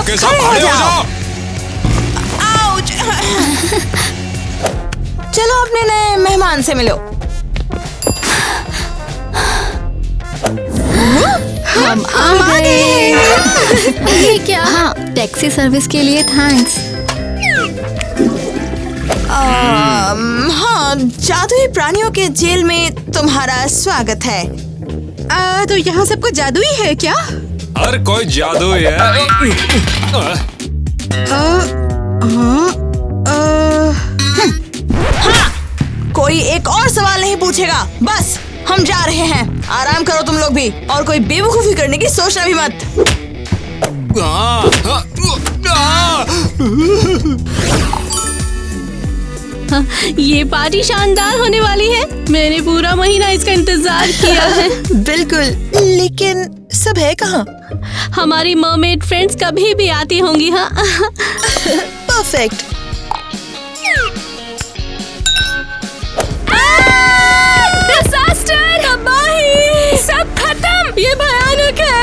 के सब खड़े हो जाओ। आउच! चलो अपने नए मेहमान से मिलो। हम आ गए। ये क्या? हाँ, टैक्सी सर्विस के लिए थैंक्स। हाँ, जादुई प्राणियों के जेल में तुम्हारा स्वागत है। तो यहाँ सब कुछ जादुई है क्या? हर कोई जादू है। हाँ, कोई एक और सवाल नहीं पूछेगा। बस हम जा रहे हैं। आराम करो तुम लोग भी, और कोई बेवकूफी करने की सोचना भी मत। ये पार्टी शानदार होने वाली है। मैंने पूरा महीना इसका इंतजार किया है। बिल्कुल, लेकिन सब है कहाँ? हमारी मरमेड फ्रेंड्स कभी भी आती होंगी। हाँ। परफेक्ट। डिजास्टर! तबाही! सब खत्म! ये भयानक है।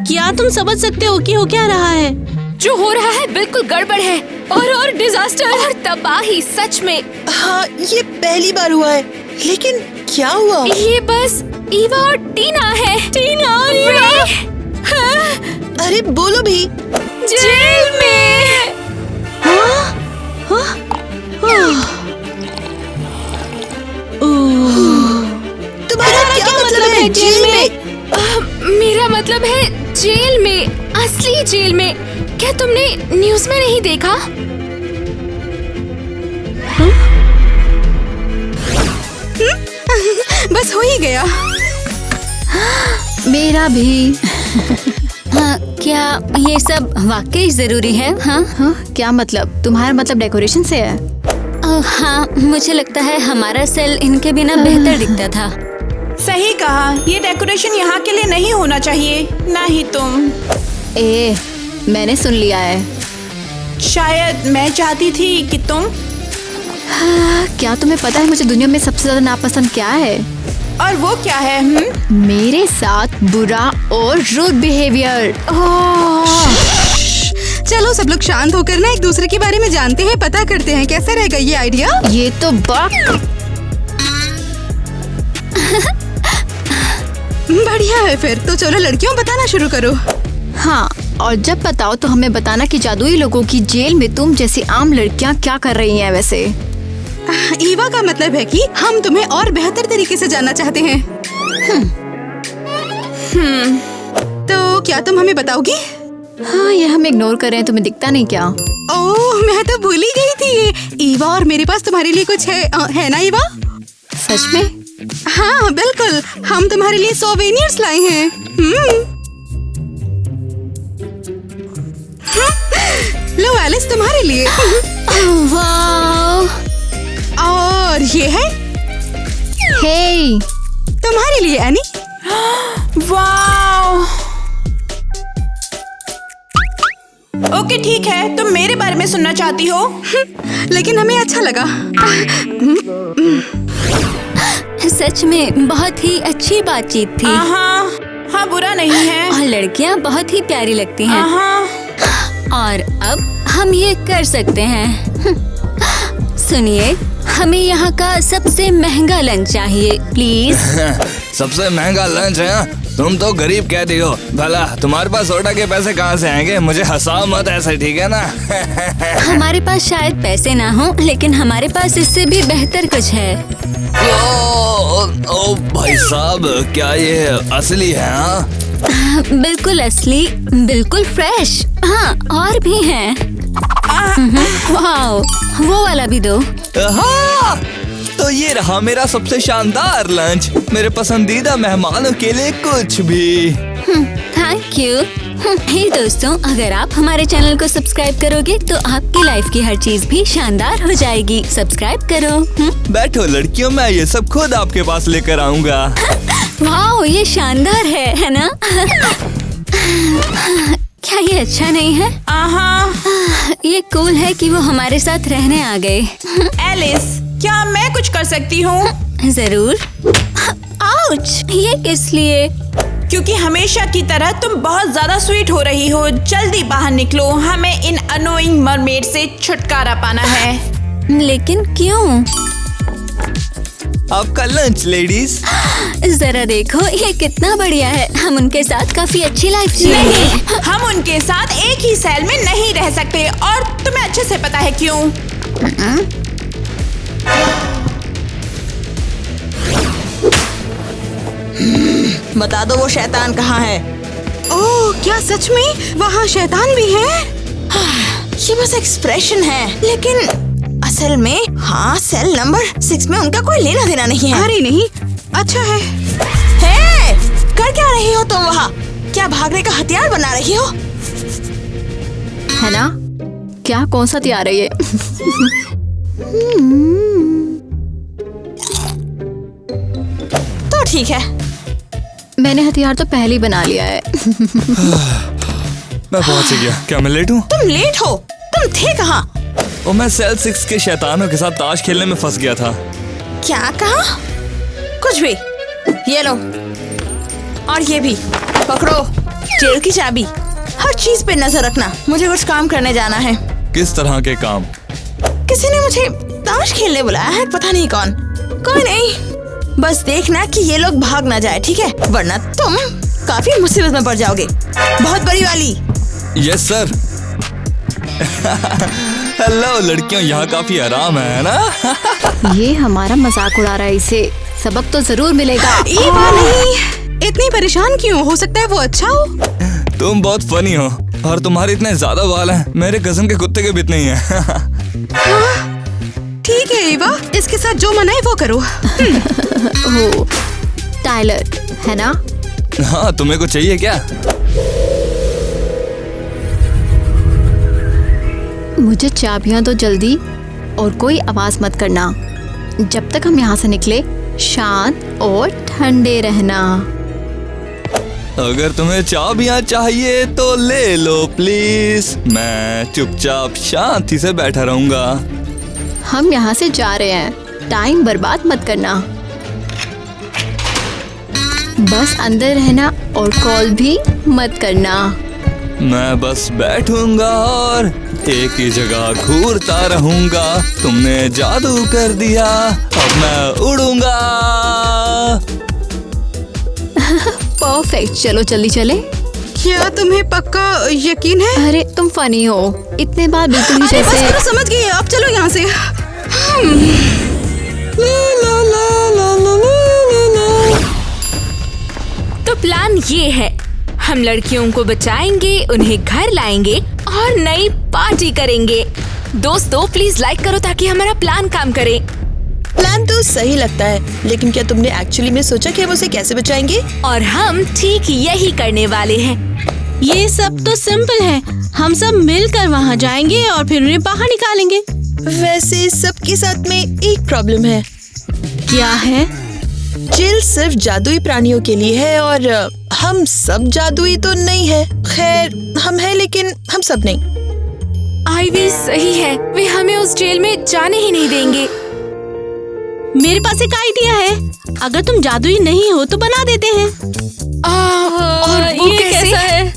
क्या तुम समझ सकते हो कि हो क्या रहा है? जो हो रहा है बिल्कुल गड़बड़ है। और डिजास्टर और तबाही, सच में। हाँ, ये पहली बार हुआ है, लेकिन क्या हुआ? ये बस ईवा और टीना है। टीना और ईवा? अरे बोलो भी। जेल में। तुम्हारा क्या मतलब है जेल में? मेरा मतलब है जेल में, असली जेल में। क्या तुमने न्यूज़ में नहीं देखा? बस हो ही गया। मेरा भी। हाँ, क्या ये सब वाकई जरूरी है? हाँ हाँ, क्या मतलब? तुम्हारा मतलब डेकोरेशन से है? हाँ, मुझे लगता है हमारा सेल इनके बिना बेहतर दिखता था। सही कहा, ये डेकोरेशन यहाँ के लिए नहीं होना चाहिए, ना ही तुम। मैंने सुन लिया है। शायद मैं चाहती थी कि तुम। क्या तुम्हें पता है मुझे दुनिया में सबसे ज्यादा नापसंद क्या है? और वो क्या है? मेरे साथ बुरा और रूड बिहेवियर। चलो सब लोग शांत होकर ना एक दूसरे के बारे में जानते हैं, पता करते हैं कैसा रहेगा ये आइडिया। ये तो बढ़िया है। फिर तो चलो लड़कियों, बताना शुरू करो। हाँ, और जब बताओ तो हमें बताना कि जादुई लोगों की जेल में तुम जैसी आम लड़कियाँ क्या कर रही हैं वैसे। ईवा का मतलब है कि हम तुम्हें और बेहतर तरीके से जानना चाहते हैं। तो क्या तुम हमें बताओगी? हाँ, ये हम इग्नोर कर रहे हैं, तुम्हें दिखता नहीं क्या? ओह, मैं तो भूल ही गई थी। ईवा, और मेरे पास तुम्हारे लिए कुछ है ना ईवा? सच में? हाँ बिल्कुल, हम तुम्हारे लिए सोवेनियर्स लाए हैं। लो एलिस, तुम्हारे लिए। वाह! और ये है हे, तुम्हारे लिए एनी। वाह! ओके ठीक है, तुम मेरे बारे में सुनना चाहती हो। लेकिन हमें अच्छा लगा। सच में बहुत ही अच्छी बातचीत थी। हाँ, बुरा नहीं है। और लड़कियाँ बहुत ही प्यारी लगती हैं। और अब हम ये कर सकते हैं। सुनिए, हमें यहाँ का सबसे महंगा लंच चाहिए, प्लीज। सबसे महंगा लंच है? तुम तो गरीब कहती हो। भला तुम्हारे पास सोडा के पैसे कहाँ से आएंगे? मुझे हंसाओ मत ऐसे, ठीक है ना? हमारे पास शायद पैसे ना हो, लेकिन हमारे पास इससे भी बेहतर कुछ है। ओ भाई साहब, क्या ये असली है? हाँ? बिल्कुल असली, बिल्कुल फ्रेश। हाँ, और भी हैं। वाओ, वो वाला भी दो। हाँ, तो ये रहा मेरा सबसे शानदार लंच। मेरे पसंदीदा मेहमानों के लिए कुछ भी। Thank you. हे दोस्तों, अगर आप हमारे चैनल को सब्सक्राइब करोगे तो आपकी लाइफ की हर चीज भी शानदार हो जाएगी। सब्सक्राइब करो। बैठो लड़कियों, मैं ये सब खुद आपके पास लेकर आऊंगा। वाओ, ये शानदार है ना? क्या ये अच्छा नहीं है? ये कूल है कि वो हमारे साथ रहने आ गए। एलिस, क्या मैं कुछ कर सकती हूँ? जरूर। आउच! ये किस लिए? क्योंकि हमेशा की तरह तुम बहुत ज्यादा स्वीट हो रही हो। जल्दी बाहर निकलो, हमें इन अनोइंग मरमेड से छुटकारा पाना है। लेकिन क्यों? आपका लंच लेडीज। जरा देखो ये कितना बढ़िया है। हम उनके साथ काफी अच्छी लाइफ नहीं, जिएंगे। हम उनके साथ एक ही सेल में नहीं रह सकते और तुम्हें अच्छे से पता है क्यों। बता दो वो शैतान कहाँ है? ओह, क्या सच में वहाँ शैतान भी है? ये बस एक्सप्रेशन है, लेकिन असल में हाँ सेल नंबर 6 में उनका कोई लेना देना नहीं है। अरे नहीं, अच्छा है। हे, कर क्या रही हो तुम वहाँ? क्या भागने का हथियार बना रही हो? है ना? क्या कौन सा तैयार है ये? तो ठीक है, मैंने हथियार तो पहले ही बना लिया है। मैं पहुंच गया। क्या मैं लेट हूँ? तुम लेट हो। तुम थे कहाँ? और मैं सेल 6 के शैतानों के साथ ताश खेलने में फंस गया था। क्या कहा? कुछ भी। ये लो, और ये भी पकड़ो, जेल की चाबी। हर चीज पे नजर रखना, मुझे कुछ काम करने जाना है। किस तरह के काम? किसी ने मुझे ताश खेलने बुलाया है, पता नहीं कौन। कोई नहीं, बस देखना कि ये लोग भाग ना जाए, ठीक है? वरना तुम काफी मुसीबत में पड़ जाओगे, बहुत बड़ी वाली। Yes sir. हेलो लड़कियों, यहाँ काफी आराम है ना? ये हमारा मजाक उड़ा रहा है, इसे सबक तो जरूर मिलेगा। ईवा नहीं, इतनी परेशान क्यों? हो सकता है वो अच्छा हो। तुम बहुत फनी हो और तुम्हारे इतने ज्यादा बाल हैं, मेरे कज़न के कुत्ते के भी इतने ही हैं। ठीक है ईवा, इसके साथ जो मना है वो करो। हो, टाइलर है ना? हाँ, तुम्हें कुछ चाहिए क्या? मुझे चाबियां दो जल्दी, और कोई आवाज मत करना। जब तक हम यहाँ से निकले शांत और ठंडे रहना। अगर तुम्हें चाबियां चाहिए तो ले लो प्लीज। मैं चुपचाप शांति से बैठा रहूंगा। हम यहाँ से जा रहे हैं, टाइम बर्बाद मत करना। बस अंदर रहना और कॉल भी मत करना। मैं बस बैठूंगा और एक ही जगह घूरता रहूंगा। तुमने जादू कर दिया, अब मैं उड़ूंगा। परफेक्ट, चलो जल्दी चले। क्या तुम्हें पक्का यकीन है? अरे तुम फनी हो, इतने बार बिल्कुल ही अरे बस जैसे। करो, समझ गई, अब चलो यहाँ से। तो प्लान ये है, हम लड़कियों को बचाएंगे, उन्हें घर लाएंगे और नई पार्टी करेंगे। दोस्तों प्लीज लाइक करो ताकि हमारा प्लान काम करे। प्लान तो सही लगता है, लेकिन क्या तुमने एक्चुअली में सोचा कि हम उसे कैसे बचाएंगे? और हम ठीक यही करने वाले हैं। ये सब तो सिंपल है, हम सब मिलकर वहाँ जाएंगे और फिर उन्हें बाहर निकालेंगे। वैसे सबके साथ में एक प्रॉब्लम है। क्या है? जेल सिर्फ जादुई प्राणियों के लिए है और हम सब जादुई तो नहीं है। खैर हम हैं, लेकिन हम सब नहीं। आईवी सही है, वे हमें उस जेल में जाने ही नहीं देंगे। मेरे पास एक आइडिया है, अगर तुम जादुई नहीं हो तो बना देते हैं। और वो ये कैसे? कैसा है?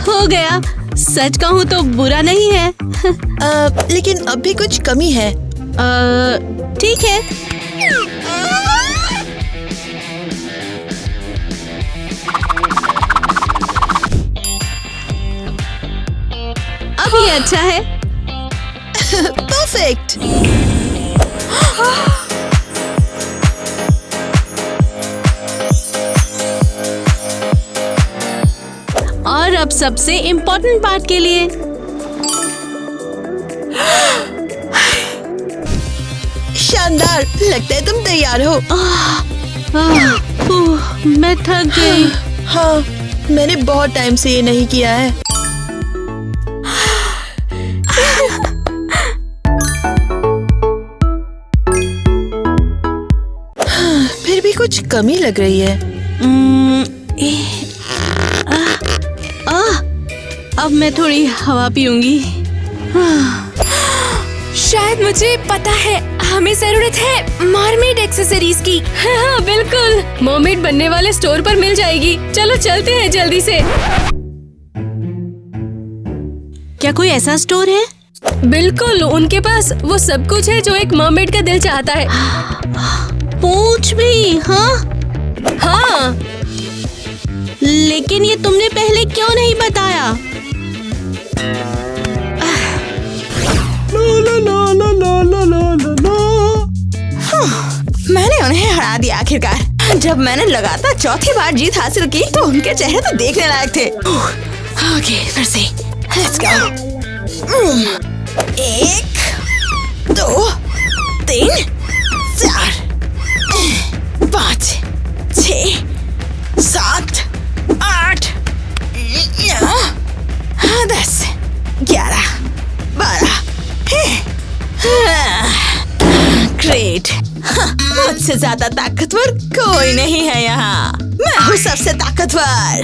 हो गया, सच कहूँ तो बुरा नहीं है। लेकिन अब भी कुछ कमी है। ठीक है, अब ये अच्छा है। परफेक्ट। और अब सबसे इम्पोर्टेंट पार्ट के लिए। शानदार, लगता है तुम तैयार हो। मैं थक गई। हाँ, मैंने बहुत टाइम से ये नहीं किया है। फिर भी कुछ कमी लग रही है। अब मैं थोड़ी हवा पीऊंगी। शायद मुझे पता है, हमें जरूरत है मरमेड एक्सेसरीज की। हाँ बिल्कुल, मरमेड बनने वाले स्टोर पर मिल जाएगी। चलो चलते हैं जल्दी से। क्या कोई ऐसा स्टोर है? बिल्कुल, उनके पास वो सब कुछ है जो एक मरमेड का दिल चाहता है। पूंछ भी? हाँ, लेकिन ये तुमने पहले क्यों नहीं बताया? मैंने उन्हें हरा दिया आखिरकार। जब मैंने लगातार चौथी बार जीत हासिल की तो उनके चेहरे तो देखने लायक थे। ओके, फिर से लेट्स गो। 1 2 3 4 5 6 7 8 9 10 11 12। ग्रेट, मुझसे ज्यादा ताकतवर कोई नहीं है यहाँ। मैं हूँ सबसे ताकतवर।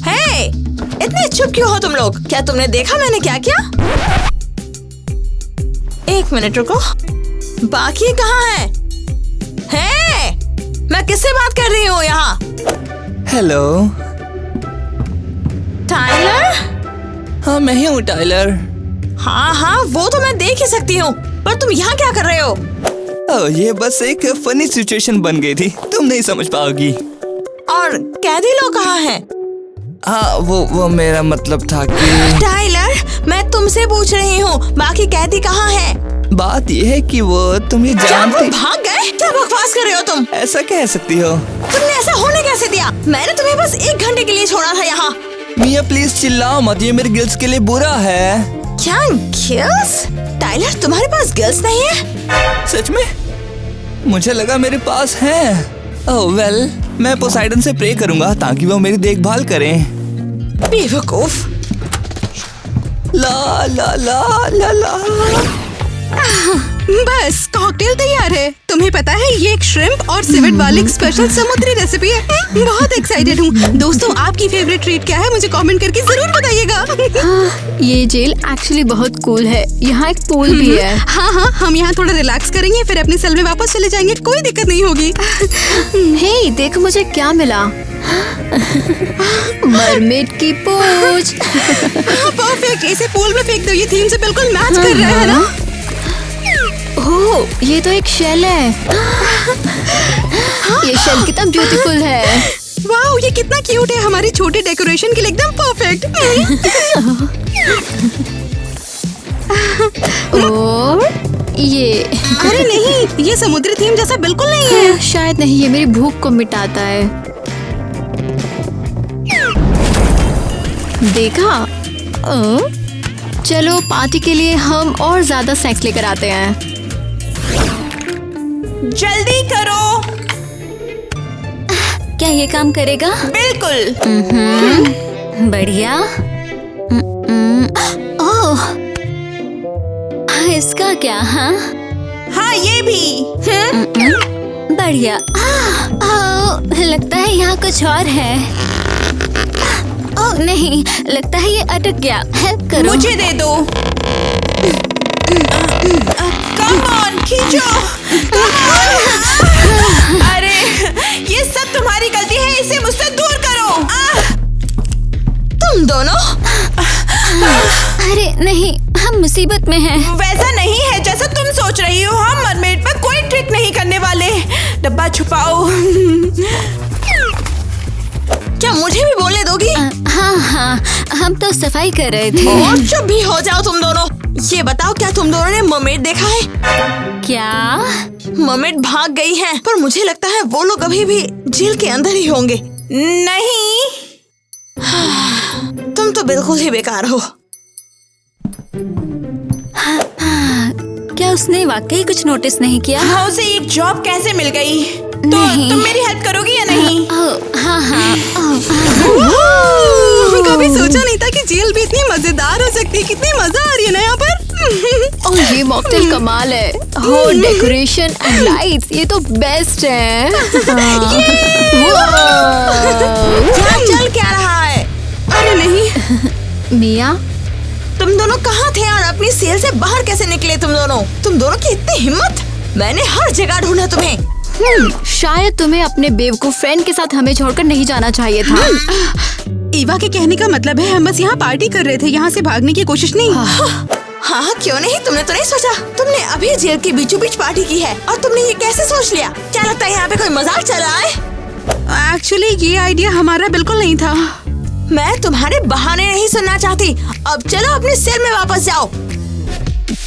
हे, इतने चुप क्यों हो तुम लोग? क्या तुमने देखा मैंने क्या किया? 1 मिनट रुको, बाकी कहाँ है? हे, मैं किससे बात कर रही हूँ यहाँ? हेलो। टाइलर? हाँ, मैं ही हूँ टाइलर। हाँ, वो तो मैं देख ही सकती हूँ, पर तुम यहाँ क्या कर रहे हो? ये बस एक फनी सिचुएशन बन गई थी, तुम नहीं समझ पाओगी। और कैदी लोग कहाँ हैं? हाँ, वो मेरा मतलब था कि टाइलर, मैं तुमसे पूछ रही हूँ, बाकी कैदी कहाँ हैं? बात ये है कि वो तुम ये क्या वो जानती। भाग गए? क्या बकवास कर रहे हो तुम? ऐसा कह सकती हो। तुमने ऐसा होने कैसे दिया? मैंने तुम्हें बस 1 घंटे के लिए छोड़ा था यहाँ। मिया प्लीज चिल्लाओ मत, ये मेरे गिल्स के लिए बुरा है। क्या गिल्स? टाइलर, तुम्हारे पास गिल्स नहीं है? सच में? मुझे लगा मेरे पास है। ओह वेल, मैं पोसाइडन से प्रे करूंगा ताकि वो मेरी देखभाल करें। बेवकूफ। ला ला ला ला ला। बस कॉकटेल तैयार है। तुम्हें पता है ये एक श्रिम्प और सिवेट वाली एक स्पेशल समुद्री रेसिपी है। बहुत एक्साइटेड हूँ। दोस्तों, आपकी फेवरेट ट्रीट क्या है? मुझे कमेंट करके जरूर बताइएगा। ये जेल एक्चुअली बहुत कूल है। यहाँ एक पूल भी है। हाँ, हम यहाँ थोड़ा रिलैक्स करेंगे, फिर अपनी सेल में वापस चले जाएंगे। कोई दिक्कत नहीं होगी। हे, देखो मुझे क्या मिला। मरमेड की पूंछ। परफेक्ट, इसे पूल में फेंक दो। ये थीम से बिल्कुल मैच कर रहा है ना? ओह, ये तो एक शेल है। ये शेल कितना ब्यूटीफुल है। वाह, ये कितना क्यूट है। हमारी छोटी डेकोरेशन के लिए एकदम परफेक्ट। और ये अरे नहीं, ये समुद्री थीम जैसा बिल्कुल नहीं है। शायद नहीं, ये मेरी भूख को मिटाता है। देखा? चलो पार्टी के लिए हम और ज्यादा स्नैक्स लेकर आते हैं। जल्दी करो। क्या ये काम करेगा? बिल्कुल। बढ़िया। ओह, इसका क्या? हाँ, ये भी। बढ़िया। लगता है यहाँ कुछ और है। ओह नहीं, लगता है ये अटक गया। हेल्प करो। मुझे दे दो। कम ऑन, खींचो। अरे, ये सब तुम्हारी गलती है। इसे मुझसे दूर करो। तुम दोनों? अरे नहीं, हम मुसीबत में हैं। वैसा नहीं है जैसा तुम सोच रही हो। हम मरमेड पर कोई ट्रिक नहीं करने वाले। डब्बा छुपाओ। क्या मुझे भी बोलने दोगी? हाँ, हम तो सफाई कर रहे थे। और चुप भी हो जाओ तुम दोनों। ये बताओ, क्या तुम दोनों ने मरमेड देखा है? क्या? मरमेड भाग गई है, पर मुझे लगता है वो लोग अभी भी जेल के अंदर ही होंगे। नहीं, तुम तो बिल्कुल ही बेकार हो। क्या उसने वाकई कुछ नोटिस नहीं किया? हाँ, उसे एक जॉब कैसे मिल गई? नहीं। तुम मेरी हेल्प करोगी या नहीं? हाँ। कभी सोचा नहीं था कि जेल भी इतनी मजेदार हो सकती है। कितनी मजा आ रही है ना यहाँ पर। और ये मॉकटेल कमाल है। हो, डेकोरेशन एंड लाइट्स, ये तो बेस्ट है। क्या चल क्या रहा है? अरे नहीं। मिया, तुम दोनों कहाँ थे और अपनी सेल से बाहर कैसे निकले? तुम दोनों की इतनी हिम्मत! मैंने हर जगह ढूंढा तुम्हें। शायद तुम्हें अपने बेवकूफ फ्रेंड के साथ हमें छोड़कर नहीं जाना चाहिए था। ईवा के कहने का मतलब है हम बस यहाँ पार्टी कर रहे थे, यहाँ से भागने की कोशिश नहीं। हाँ, क्यों नहीं? तुमने तो नहीं सोचा? तुमने अभी जेल के बीचों बीच पार्टी की है और तुमने ये कैसे सोच लिया? क्या लगता है यहाँ पे कोई मजाक चल रहा है? एक्चुअली ये आइडिया हमारा बिल्कुल नहीं था। मैं तुम्हारे बहाने नहीं सुनना चाहती। अब चलो अपने सेल में वापस जाओ,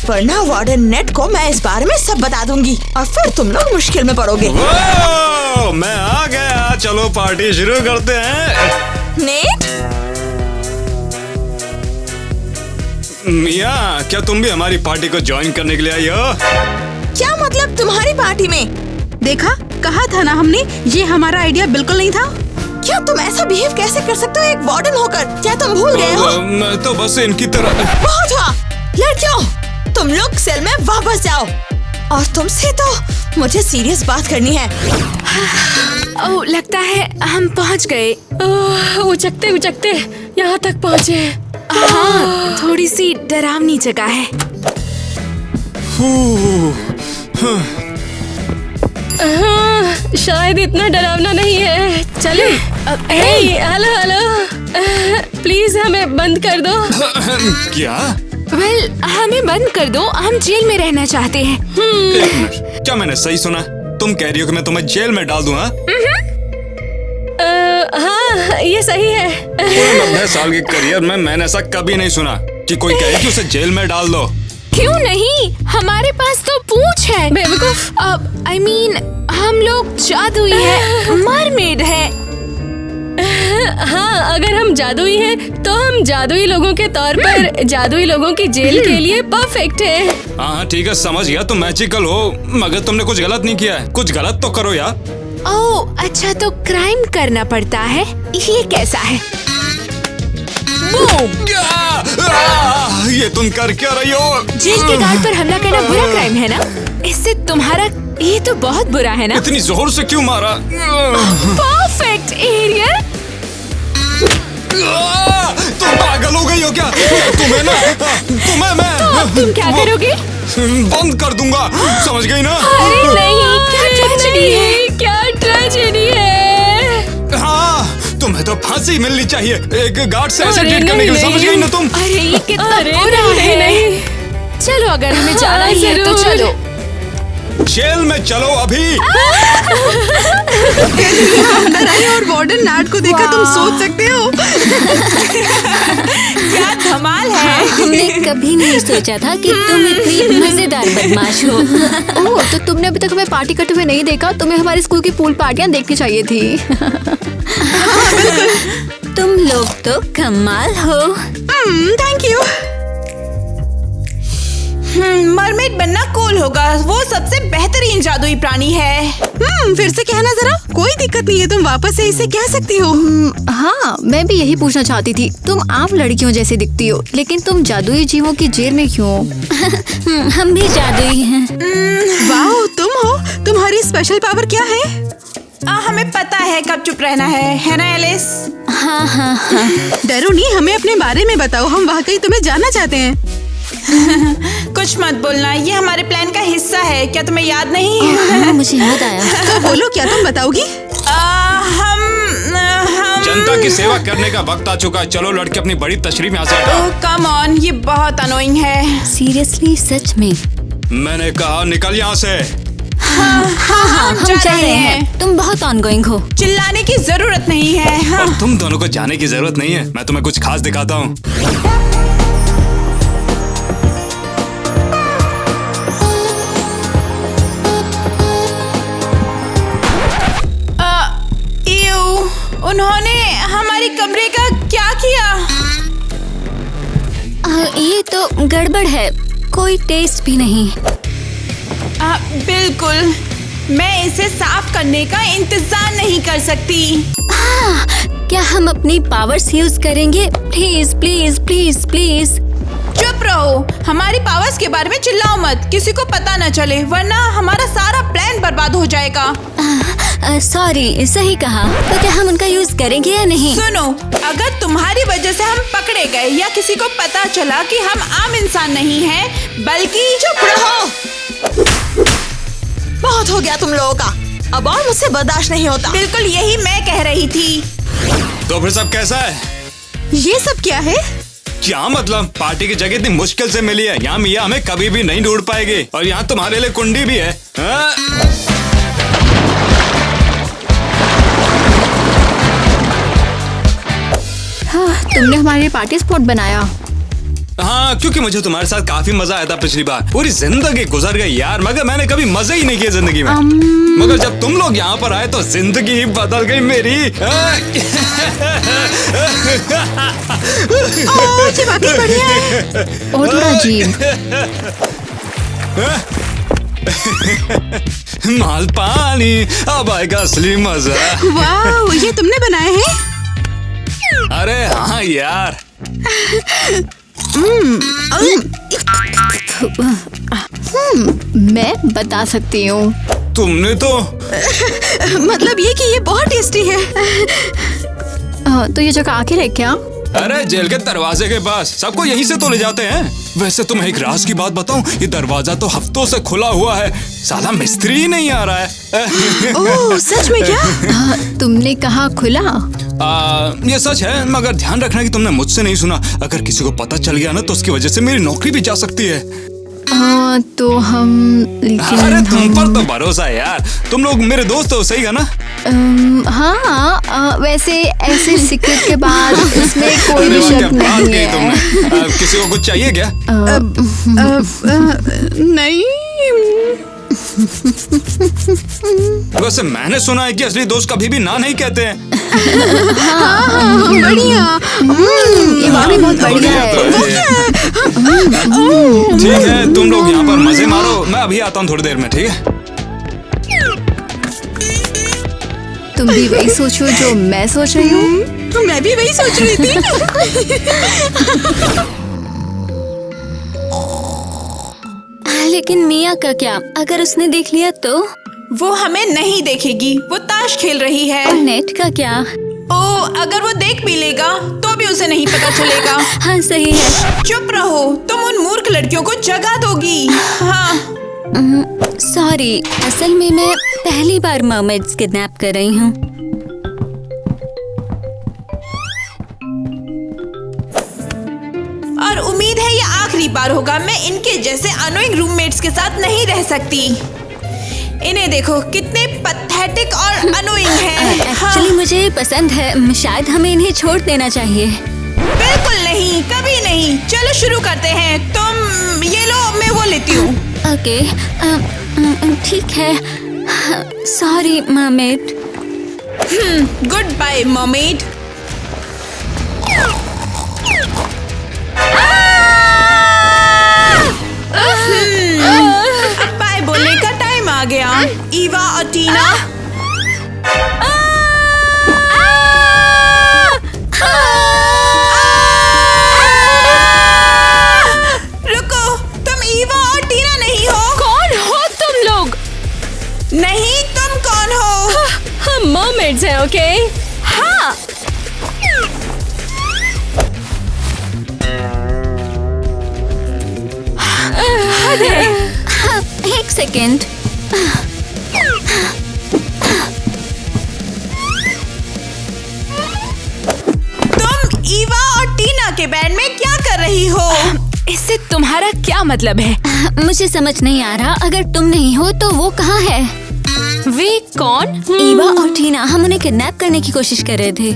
वरना वार्डन नेट को मैं इस बारे में सब बता दूंगी और फिर तुम लोग मुश्किल में पड़ोगे। मैं आ गया, चलो पार्टी शुरू करते हैं। नेट, मिया, क्या तुम भी हमारी पार्टी को ज्वाइन करने के लिए आई हो? क्या मतलब तुम्हारी पार्टी में? देखा, कहा था ना हमने, ये हमारा आइडिया बिल्कुल नहीं था। क्या तुम ऐसा बिहेव कैसे कर सकते हो एक वार्डन होकर? क्या तुम भूल गए हो? मैं तो बस इनकी तरह। बहुत हुआ लड़कियों, तुम लोग सेल में वापस जाओ और तुमसे तो मुझे सीरियस बात करनी है। ओह, लगता है हम पहुंच गए। उचकते उचकते यहाँ तक पहुँचे। हाँ, थोड़ी सी डरावनी जगह है। शायद इतना डरावना नहीं है। चले। हेलो हेलो, प्लीज हमें बंद कर दो। क्या? वेल, हमें बंद कर दो, हम जेल में रहना चाहते हैं। एक मिनट, क्या मैंने सही सुना? तुम कह रही हो कि मैं तुम्हें जेल में डाल दूं? हाँ, ये सही है। पूरे 90 साल के करियर में मैंने ऐसा कभी नहीं सुना कि कोई कहे कि उसे जेल में डाल दो। क्यों नहीं? हमारे पास तो पूंछ है। बेवकूफ। अब I mean, हम लोग जादुई है, मरमेड है। हाँ, अगर हम जादुई हैं, तो हम जादुई लोगों के तौर पर जादुई लोगों की जेल के लिए परफेक्ट है। हाँ ठीक है, समझ गया, तुम मैजिकल हो, मगर तुमने कुछ गलत नहीं किया है। कुछ गलत तो करो यार। ओह, अच्छा, तो क्राइम करना पड़ता है। ये कैसा है? ये तुम कर क्या रही हो? जेल के गार्ड पर हमला करना बुरा क्राइम है ना? इससे तुम्हारा ये तो बहुत बुरा है ना? इतनी जोर से क्यों मारा? Perfect Ariel. तुम पागल हो गई हो क्या? तुम्हें मैं तुम क्या करोगे? बंद कर दूंगा, समझ गई ना? अरे नहीं, क्या ट्रेजेडी है? क्या ट्रेजेडी है? हाँ, तुम्हें तो फांसी मिलनी चाहिए एक गार्ड से ऐसे ट्रीट करने के लिए, समझ गई ना तुम? अरे ये कितना बुरा है। चलो, अगर हमें जाना ही है तो चलो। जेल में चलो अभी। अंदर आई और वार्डन नाट को देखा, तुम सोच सकते हो। क्या धमाल है। हमने कभी नहीं सोचा था कि तुम इतनी मजेदार बदमाश हो। ओह, तो तुमने अभी तक हमें पार्टी करते हुए नहीं देखा? तुम्हें हमारी स्कूल की पूल पार्टियां देखनी चाहिए थी। तुम लोग तो कमाल हो। Thank you. मरमेड बनना कूल होगा, वो सबसे बेहतरीन जादुई प्राणी है। फिर से कहना जरा। कोई दिक्कत नहीं है, तुम वापस से इसे कह सकती हो। हाँ, मैं भी यही पूछना चाहती थी। तुम आम लड़कियों जैसी दिखती हो, लेकिन तुम जादुई जीवों की जेल में क्यों? हम भी जादुई हैं। वाओ, तुम हो। तुम्हारी स्पेशल पावर क्या है? हमें पता है कब चुप रहना है ना एलिस? हाँ हाँ हाँ। डरो नहीं, हमें अपने बारे में बताओ, हम वाकई तुम्हें जानना चाहते हैं। कुछ मत बोलना, ये हमारे प्लान का हिस्सा है। क्या तुम्हें याद नहीं? हाँ, मुझे याद आया। तो बोलो, क्या तुम बताओगी? हम जनता की सेवा करने का वक्त आ चुका है। चलो लड़के, अपनी बड़ी तशरीफ यहाँ से हटाओ। कम ऑन, ये बहुत अनोइंग है। सीरियसली, सच में? मैंने कहा निकल यहाँ से। हम जा रहे हैं। तुम बहुत ऑनगोइंग हो। चिल्लाने की जरूरत नहीं है। और तुम दोनों को जाने की जरूरत नहीं है, मैं तुम्हें कुछ खास दिखाता हूँ। उन्होंने हमारी कमरे का क्या किया? ये तो गड़बड़ है, कोई टेस्ट भी नहीं। बिल्कुल, मैं इसे साफ करने का इंतजार नहीं कर सकती। क्या हम अपनी पावर्स यूज करेंगे? Please please please please. चुप रहो, हमारी पावर्स के बारे में चिल्लाओ मत, किसी को पता न चले वरना हमारा सारा प्लान बर्बाद हो जाएगा। सॉरी, सही कहा। तो क्या हम उनका यूज करेंगे या नहीं? सुनो, अगर तुम्हारी वजह से हम पकड़े गए या किसी को पता चला कि हम आम इंसान नहीं हैं, बल्कि चुप रहो। बहुत हो गया तुम लोगों का, अब और मुझसे बर्दाश्त नहीं होता। बिल्कुल यही मैं कह रही थी। तो फिर सब कैसा है? ये सब क्या है? क्या मतलब? पार्टी की जगह इतनी मुश्किल से मिली है, यहाँ मियाँ हमें कभी भी नहीं ढूंढ पाएगी, और यहाँ तुम्हारे लिए कुंडी भी है। हाँ? हाँ, तुमने हमारे लिए पार्टी स्पॉट बनाया। हाँ, क्योंकि मुझे तुम्हारे साथ काफी मजा आया था पिछली बार। पूरी जिंदगी गुजर गई यार, मगर मैंने कभी मजे ही नहीं किए जिंदगी में। मगर जब तुम लोग यहाँ पर आए तो जिंदगी ही बदल गई मेरी। वाकई बढ़िया है। और थोड़ा अजीब। माल पानी, अब आएगा असली मजा। वाह, ये तुमने बनाए हैं? अरे हाँ यार। मैं बता सकती हूँ। तुमने तो मतलब ये कि ये बहुत टेस्टी है। तो ये जगह आखिर है क्या? अरे जेल के दरवाजे के पास, सबको यहीं से तो ले जाते हैं। वैसे तुम्हें एक राज की बात बताऊं, ये दरवाजा तो हफ्तों से खुला हुआ है, साला मिस्त्री ही नहीं आ रहा है। ओह, सच में क्या? तुमने कहा खुला? ये सच है, मगर ध्यान रखना कि तुमने मुझसे नहीं सुना। अगर किसी को पता चल गया ना तो उसकी वजह से मेरी नौकरी भी जा सकती है। तो हम लेकिन अरे तुम पर तो भरोसा है यार, तुम लोग मेरे दोस्त हो, सही है ना? हाँ, वैसे ऐसे सीक्रेट के बाद इसमें कोई भी शक नहीं है। तुमने किसी को कुछ चाहिए क्या? नहीं। वैसे मैंने सुना है कि असली दोस्त कभी भी ना नहीं कहते हैं। बढ़िया। ये वाकई बहुत बढ़िया है। ठीक है, तुम लोग यहाँ पर मजे मारो, मैं अभी आता हूँ थोड़ी देर में, ठीक है? तुम भी वही सोचो जो मैं सोच रही हूँ। मैं भी वही सोच रही थी। लेकिन मिया का क्या? अगर उसने देख लिया तो? वो हमें नहीं देखेगी, वो ताश खेल रही है। और नेट का क्या? ओ, अगर वो देख भी लेगा तो भी उसे नहीं पता चलेगा। हाँ सही है। चुप रहो, तुम उन मूर्ख लड़कियों को जगा दोगी। हाँ। सॉरी, असल में मैं पहली बार मर्मेड्स किडनैप कर रही हूँ। और उम्मीद है ये आखिरी बार होगा। मैं इनके जैसे अनोइंग रूममेट्स के साथ नहीं रह सकती। इन्हें देखो कितने पैथेटिक और अनोइंग हैं। एक्चुअली मुझे पसंद है, शायद हमें इन्हें छोड़ देना चाहिए। बिल्कुल नहीं, कभी नहीं। चलो शुरू करते हैं। तुम ये लो, मैं वो लेती हूँ। ओके, ठीक है। Sorry mermaid. Goodbye mermaid. अब बाय बोलने का टाइम आ गया। ईवा और टीना। रुको, तुम ईवा और टीना नहीं हो। कौन हो तुम लोग? नहीं, तुम कौन हो? हम मर्मेड्स हैं, ओके? हाँ। एक सेकेंड। तुम ईवा और टीना के बैंड में क्या कर रही हो? इससे तुम्हारा क्या मतलब है? मुझे समझ नहीं आ रहा। अगर तुम नहीं हो तो वो कहाँ है? वे कौन? ईवा और टीना, हम उन्हें किडनैप करने की कोशिश कर रहे थे।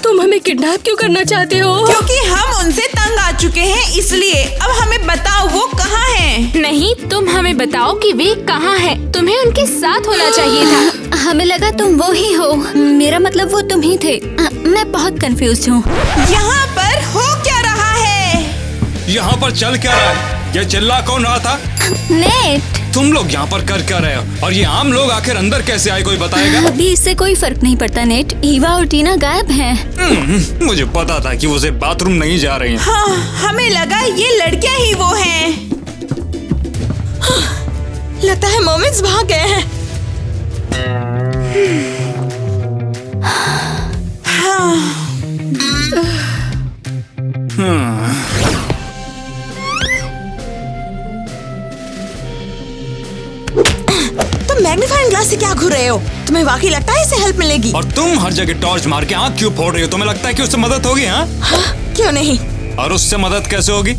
तुम हमें किडनैप क्यों करना चाहते हो? क्योंकि हम उनसे तंग आ चुके हैं, इसलिए। अब हमें बताओ वो कहाँ हैं? नहीं, तुम हमें बताओ कि वे कहाँ हैं। तुम्हें उनके साथ होना चाहिए था। हमें लगा तुम वो ही हो। मेरा मतलब वो तुम ही थे। मैं बहुत कंफ्यूज हूँ। यहाँ पर हो क्या रहा है? यहाँ पर चल क्या रहा है? ये चिल्ला कौन रहा था? नेट, तुम लोग यहाँ पर कर क्या रहे हो? और ये आम लोग आखिर अंदर कैसे आए, कोई बताएगा? अभी इससे कोई फर्क नहीं पड़ता नेट। ईवा और टीना गायब हैं। मुझे पता था कि वो सिर्फ बाथरूम नहीं जा रही हैं। हाँ, हमें लगा ये लड़कियां ही वो हैं। हाँ, लगता है मोमेंट्स भाग गए हैं। तुम मैग्नीफाइंग ग्लास से क्या घूर रहे हो? तुम्हें वाकई लगता है इससे हेल्प मिलेगी? और तुम हर जगह टॉर्च मार के आँख क्यों फोड़ रही हो? तुम्हें लगता है कि उससे मदद होगी? हाँ, क्यों नहीं? और उससे मदद कैसे होगी?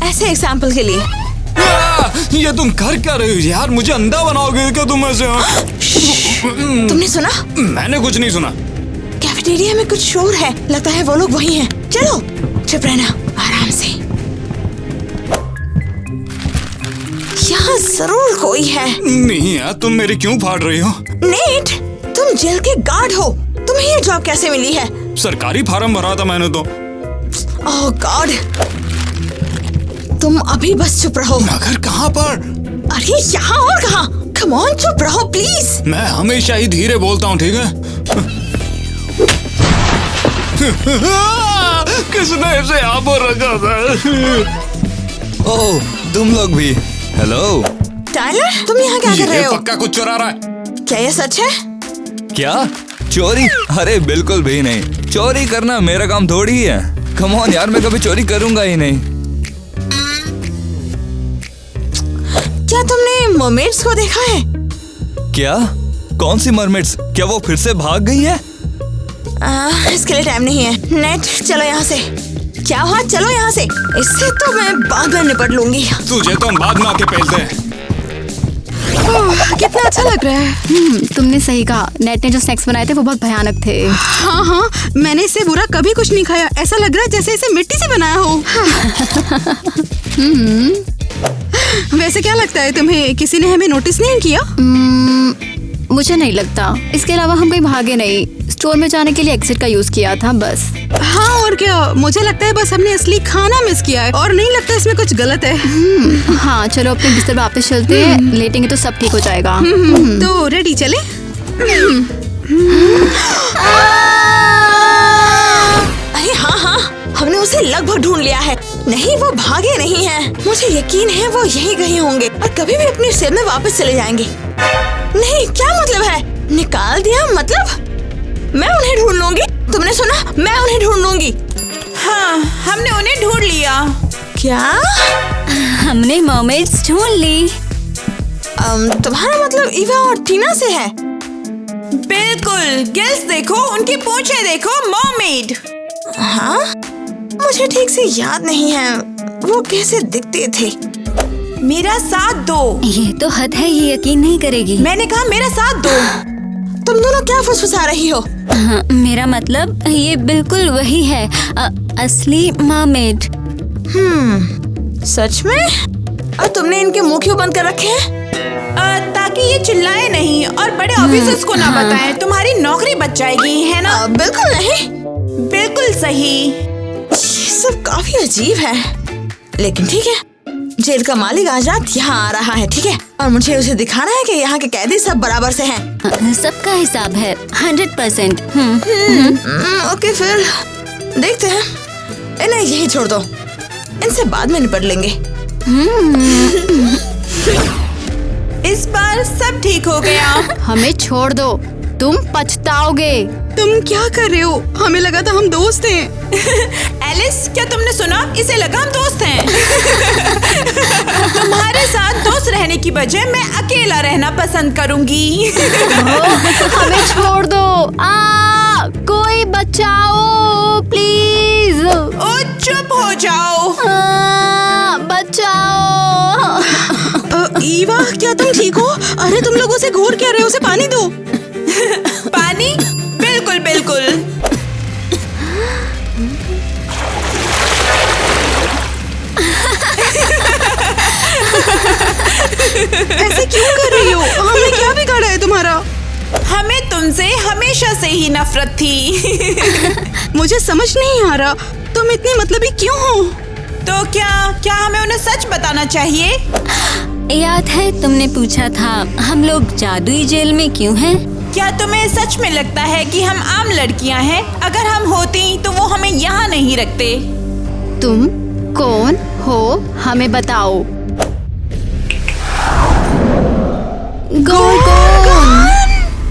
ऐसे एग्जाम्पल के लिए। ये तुम कर क्या रही हो यार? मुझे अंधा बनाओगे क्या तुम ऐसे? तुमने सुना? मैंने कुछ नहीं सुना। कैफेटेरिया में कुछ शोर है, लगता है वो लोग वही हैं। चलो, चुप रहना, आराम से। यहाँ जरूर कोई है। नहीं यार, तुम मेरी क्यों फाड़ रही हो? नेट, तुम जेल के गार्ड हो, तुम्हें ये जॉब कैसे मिली है? सरकारी फार्म भरा था मैंने तो। ओह गॉड, तुम अभी बस चुप रहो। मगर कहाँ पर? अरे यहाँ और कहाँ? कम ऑन, चुप रहो प्लीज। मैं हमेशा ही धीरे बोलता हूँ, ठीक है? किसने इसे यहाँ पर रखा था? ओह, तुम लोग भी। हेलो टाइलर, तुम यहाँ क्या कर रहे हो? पक्का कुछ चुरा रहा है। क्या ये सच है? क्या चोरी? अरे बिल्कुल भी नहीं, चोरी करना मेरा काम थोड़ी ही है। कम ऑन यार, मैं कभी चोरी करूंगा ही नहीं। क्या तुमने मरमेड्स को देखा है? क्या? कौन सी मरमेड्स? क्या वो फिर से भाग गई है? इसके लिए टाइम नहीं है। नेट, चलो यहाँ से। क्या हुआ? चलो यहाँ से। इससे तो मैं बाद में निपट लूंगी। तुझे तो हम बाद में आके पेलते हैं। कितना अच्छा लग रहा है। तुमने सही कहा, नेट ने जो स्नैक्स बनाए थे वो बहुत भयानक थे। हाँ हाँ, मैंने इससे बुरा कभी कुछ नहीं खाया। ऐसा लग रहा है जैसे इसे मिट्टी से बनाया हो। वैसे क्या लगता है तुम्हें, किसी ने हमें नोटिस नहीं किया? मुझे नहीं लगता। इसके अलावा हम कहीं भागे नहीं, स्टोर में जाने के लिए एग्जिट का यूज किया था बस। हाँ और क्या, मुझे लगता है बस हमने असली खाना मिस किया है और नहीं लगता इसमें कुछ गलत है। हाँ चलो अपने बिस्तर पे वापस चलते हैं, लेटेंगे तो सब ठीक हो जाएगा। तो रेडी चले? अरे हाँ हाँ, हमने उसे लगभग ढूंढ लिया है। नहीं, वो भागे नहीं हैं। मुझे यकीन है वो यहीं कहीं होंगे और कभी भी अपनी सेल में वापस चले जाएंगे। नहीं, क्या मतलब है? निकाल दिया मतलब? मैं उन्हें ढूंढ लूंगी। तुमने सुना? मैं उन्हें ढूंढ लूंगी। हाँ, हमने उन्हें ढूंढ लिया। क्या? हमने मरमेड्स ढूंढ ली। तुम्हारा मतलब ईवा और टीना से है? बिल्कुल। गिल्स देखो, उनकी पूंछें देखो, मरमेड। हाँ, मुझे ठीक से याद नहीं है वो कैसे दिखते थे। मेरा साथ दो। ये तो हद है, ये यकीन नहीं करेगी। मैंने कहा मेरा साथ दो। तुम दोनों क्या फुसफुसा रही हो? हाँ, मेरा मतलब ये बिल्कुल वही है, असली मरमेड। सच में? और तुमने इनके मुंह क्यों बंद कर रखे हैं? ताकि ये चिल्लाए नहीं और बड़े ऑफिसर्स को ना बताएं। तुम्हारी नौकरी बच जाएगी, है ना? बिल्कुल नहीं। बिल्कुल सही। ये सब काफी अजीब है, लेकिन ठीक है। जेल का मालिक आजाद यहाँ आ रहा है, ठीक है? और मुझे उसे दिखाना है कि यहाँ के कैदी सब बराबर से हैं। सबका हिसाब है 100%। ओके, फिर देखते हैं। इन्हें यही छोड़ दो, इनसे बाद में निपट लेंगे। इस बार सब ठीक हो गया। हमें छोड़ दो, तुम पछताओगे। तुम क्या कर रहे हो? हमें लगा था हम दोस्त हैं। एलिस, क्या तुमने सुना? इसे लगा हम दोस्त हैं। तुम्हारे साथ दोस्त रहने की बजाय मैं अकेला रहना पसंद करूंगी। हमें छोड़ दो। कोई बचाओ प्लीज। ओ चुप हो जाओ। बचाओ। ईवा, क्या तुम ठीक हो? अरे तुम लोग उसे घूर क्या रहे हो? उसे पानी दो। पानी? बिल्कुल बिल्कुल। ऐसे क्यों कर रही हो? हमने क्या बिगाड़ा है तुम्हारा? हमें तुमसे हमेशा से ही नफरत थी। मुझे समझ नहीं आ रहा, तुम इतनी मतलबी क्यों हो? तो क्या हमें उन्हें सच बताना चाहिए? याद है तुमने पूछा था हम लोग जादुई जेल में क्यों हैं? क्या तुम्हें सच में लगता है कि हम आम लड़कियां हैं? अगर हम होती तो वो हमें यहाँ नहीं रखते। तुम कौन हो हमें बताओ।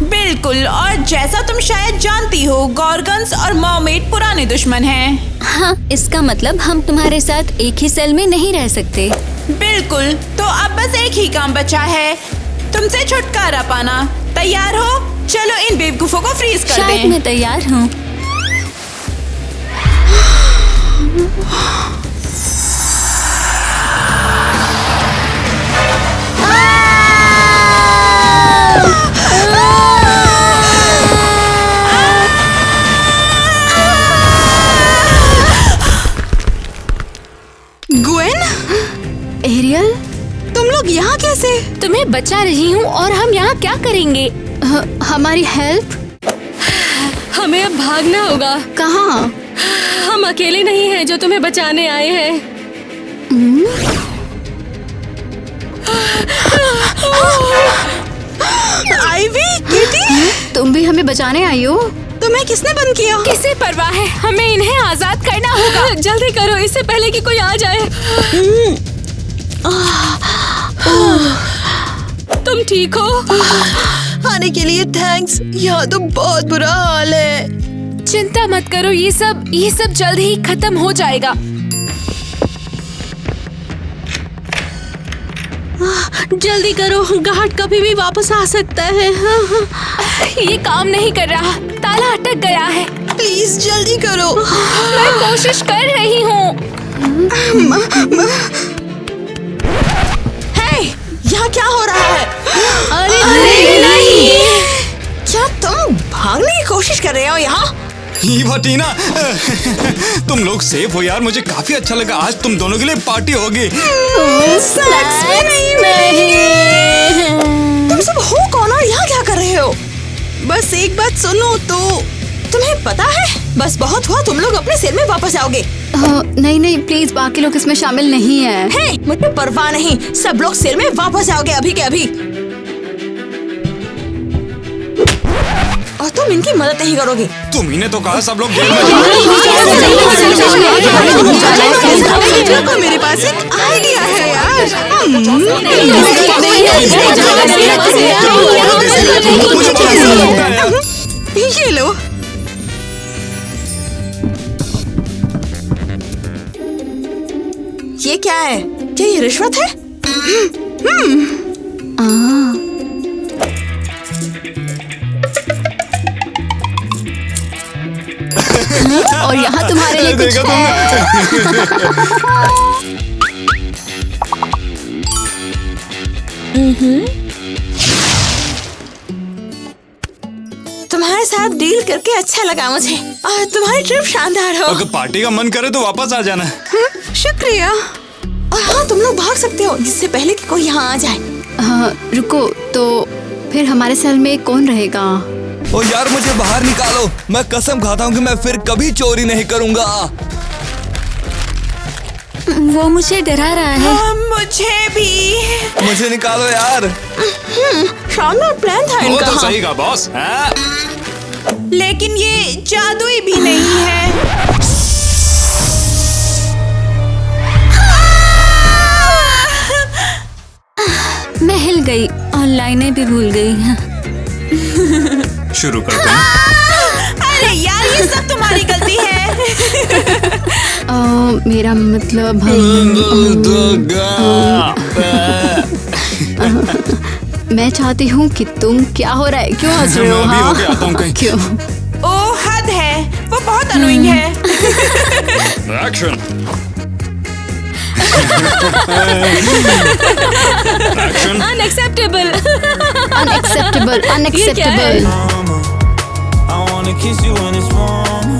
बिल्कुल, और जैसा तुम शायद जानती हो, गॉर्गन्स और मर्मेड पुराने दुश्मन हैं। हाँ, इसका मतलब हम तुम्हारे साथ एक ही सेल में नहीं रह सकते। बिल्कुल, तो अब बस एक ही काम बचा है, तुमसे छुटकारा पाना। तैयार हो? चलो इन बेवकूफों को फ्रीज कर शायद दें। मैं तैयार हूँ। ग्वेन, एरियल, तुम लोग यहाँ कैसे? तुम्हें बचा रही हूँ और हम यहाँ क्या करेंगे? हमारी हेल्प। हमें अब भागना होगा। कहाँ? हम अकेले नहीं हैं जो तुम्हें बचाने आए हैं। आइवी, किटी, तुम भी हमें बचाने आई हो? तुम्हें किसने बंद किया? किसे परवाह है, हमें इन्हें आजाद करना होगा। जल्दी करो इससे पहले कि कोई आ जाए। तुम ठीक हो? आने के लिए थैंक्स। यहाँ तो बहुत बुरा हाल है। चिंता मत करो, ये सब जल्द ही खत्म हो जाएगा। जल्दी करो, गार्ड कभी भी वापस आ सकता है। ये काम नहीं कर रहा, ताला अटक गया है। प्लीज जल्दी करो। मैं कोशिश कर रही हूँ। हे, यहाँ क्या हो रहा है? अरे नहीं! क्या तुम भागने की कोशिश कर रहे हो यहाँ? ईवा, टीना, तुम लोग सेफ हो यार। मुझे काफी अच्छा लगा। आज तुम दोनों के लिए पार्टी होगी। तुम सब हो कौन और यहाँ क्या कर रहे हो? बस एक बात सुनो तो। तुम्हें पता है, बस बहुत हुआ, तुम लोग अपने सेल में वापस आओगे। नहीं प्लीज, बाकी लोग इसमें शामिल नहीं है। हे, मुझे परवाह नहीं, सब लोग सेल में वापस आओगे अभी के अभी। और तुम इनकी मदद नहीं करोगे। तुम्ही तो कहा सब लोग जेल में देखो, मेरे पास एक आइडिया है यार। ये लो। ये क्या है? क्या ये रिश्वत है? और यहाँ तुम्हारे लिए कुछ देखा तुम्हारे साथ डील करके अच्छा लगा मुझे, और तुम्हारी ट्रिप शानदार हो। अगर पार्टी का मन करे तो वापस आ जाना। शुक्रिया। और हाँ, तुम लोग भाग सकते हो जिससे पहले कि कोई यहाँ आ जाए। रुको, तो फिर हमारे सेल में कौन रहेगा? ओ यार, मुझे बाहर निकालो। मैं कसम खाता हूँ कि मैं फिर कभी चोरी नहीं करूँगा। वो मुझे डरा रहा है। मुझे भी। मुझे निकालो यार। शानदार प्लान था वो इनका। तो सही कहा बॉस। लेकिन ये जादुई भी नहीं है। मैं हिल गई और लाइनें भी भूल गई। शुरू करते हैं। अरे यार, ये सब तुम्हारी गलती है। मेरा मतलब मैं चाहती हूँ कि तुम क्या हो रहा है, क्यों हंस रहे हो? मैं अभी होके आता हूँ कहीं। क्यों? ओ हद है, वो बहुत अनोइंग है। Action. Unacceptable. Unacceptable, unacceptable. I wanna kiss you when it's warm.